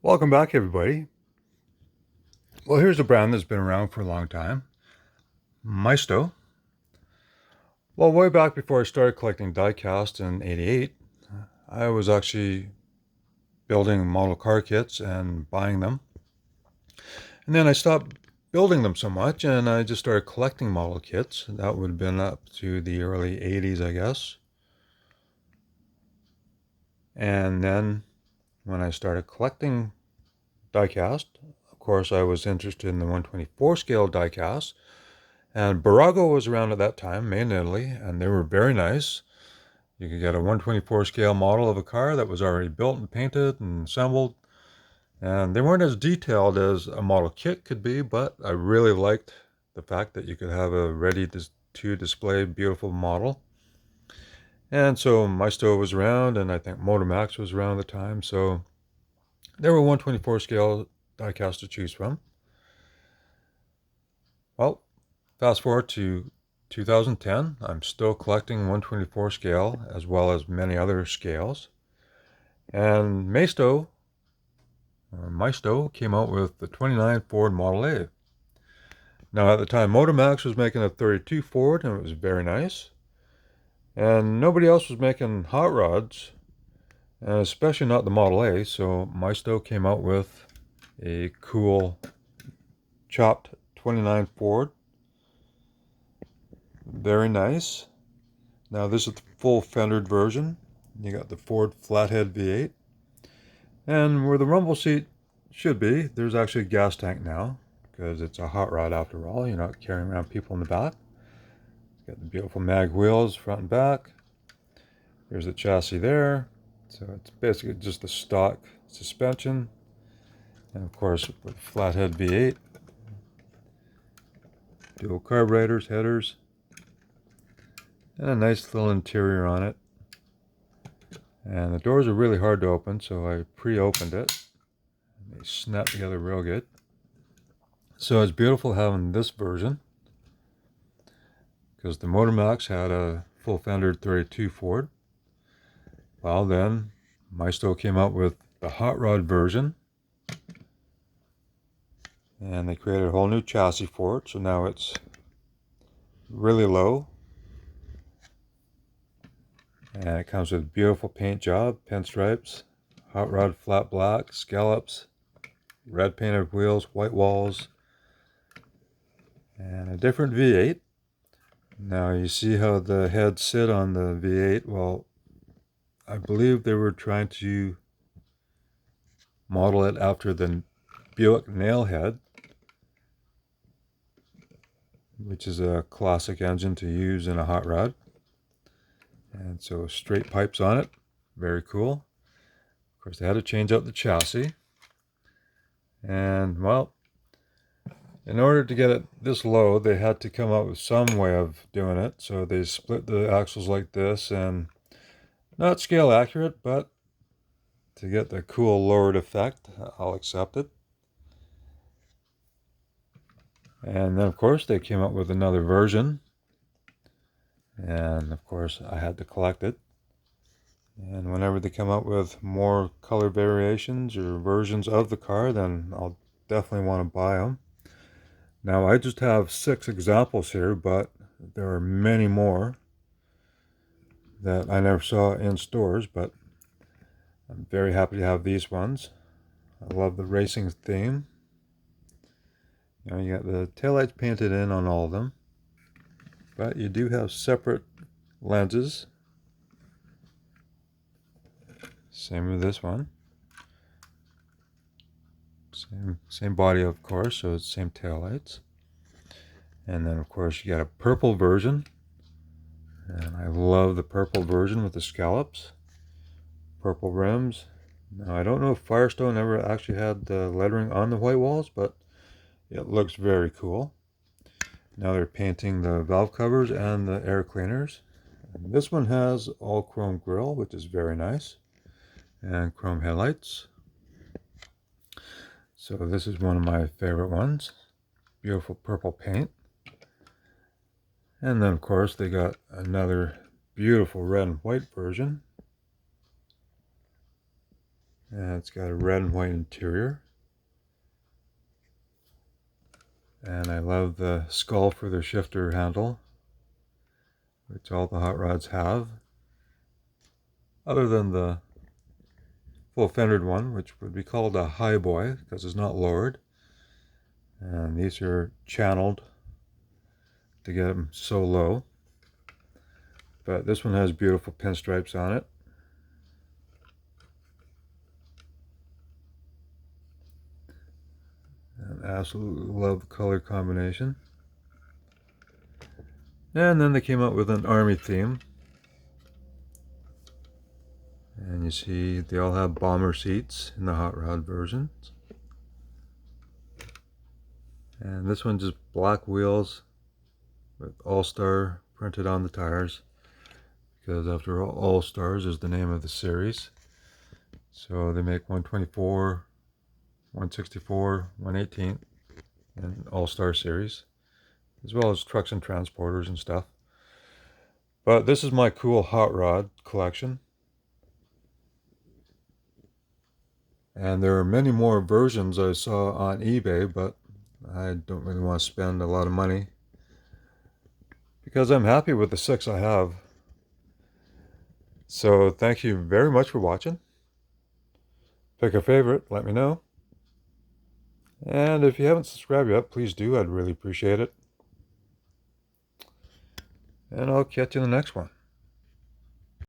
Welcome back, everybody. Well, here's a brand that's been around for a long time, Maisto. Well, way back before I started collecting die-cast in '88, I was actually building model car kits and buying them. And then I stopped building them so much and I just started collecting model kits. That would have been up to the early '80s, I guess. And then when I started collecting die-cast, of course, I was interested in the 124 scale die-cast. And Barago was around at that time, made in Italy, and they were very nice. You could get a 124 scale model of a car that was already built and painted and assembled. And they weren't as detailed as a model kit could be, but I really liked the fact that you could have a ready to display beautiful model. And so Maisto was around, and I think Motomax was around at the time. So there were 124 scale diecast to choose from. Well, fast forward to 2010, I'm still collecting 124 scale as well as many other scales. And Maisto came out with the 29 Ford Model A. Now at the time, Motomax was making a 32 Ford and it was very nice. And nobody else was making hot rods, and especially not the Model A, so Maisto came out with a cool chopped 29 Ford. Very nice. Now this is the full fendered version. You got the Ford flathead V8. And where the rumble seat should be, there's actually a gas tank now, because it's a hot rod after all. You're not carrying around people in the back. It's got the beautiful mag wheels front and back. There's the chassis there. So it's basically just a stock suspension. And of course, with flathead V8. Dual carburetors, headers. And a nice little interior on it. And the doors are really hard to open, so I pre-opened it. They snap together real good. So it's beautiful having this version, because the Motomax had a full fendered 32 Ford. Well, then Maisto came out with the hot rod version, and they created a whole new chassis for it. So now it's really low, and it comes with a beautiful paint job, pinstripes, hot rod flat black, scallops, red painted wheels, white walls, and a different V8. Now you see how the heads sit on the V8. Well, I believe they were trying to model it after the Buick Nailhead, which is a classic engine to use in a hot rod. And so straight pipes on it, very cool. Of course, they had to change out the chassis. And well, in order to get it this low, they had to come up with some way of doing it. So they split the axles like this, and not scale accurate, but to get the cool lowered effect, I'll accept it. And then of course they came up with another version, and of course I had to collect it. And whenever they come up with more color variations or versions of the car, then I'll definitely want to buy them. Now I just have 6 examples here, but there are many more that I never saw in stores, but I'm very happy to have these ones. I love the racing theme. You got the taillights painted in on all of them, but you do have separate lenses. Same with this one. Same body, of course, so it's same taillights. And then of course you got a purple version, and I love the purple version with the scallops, purple rims. Now I don't know if Firestone ever actually had the lettering on the white walls, but it looks very cool. Now they're painting the valve covers and the air cleaners. And this one has all chrome grille, which is very nice, and chrome headlights. So this is one of my favorite ones. Beautiful purple paint. And then of course they got another beautiful red and white version. And it's got a red and white interior. And I love the skull for the shifter handle, which all the hot rods have, other than the full fendered one, which would be called a high boy because it's not lowered. And these are channeled to get them so low. But this one has beautiful pinstripes on it. And absolutely love the color combination. And then they came out with an army theme. And you see they all have bomber seats in the hot rod versions. And this one's just black wheels with All-Star printed on the tires, because after all, All-Stars is the name of the series. So they make 124, 164, 118, and All-Star series, as well as trucks and transporters and stuff. But this is my cool hot rod collection. And there are many more versions I saw on eBay, but I don't really want to spend a lot of money because I'm happy with the 6 I have. So thank you very much for watching. Pick a favorite, let me know. And if you haven't subscribed yet, please do. I'd really appreciate it. And I'll catch you in the next one.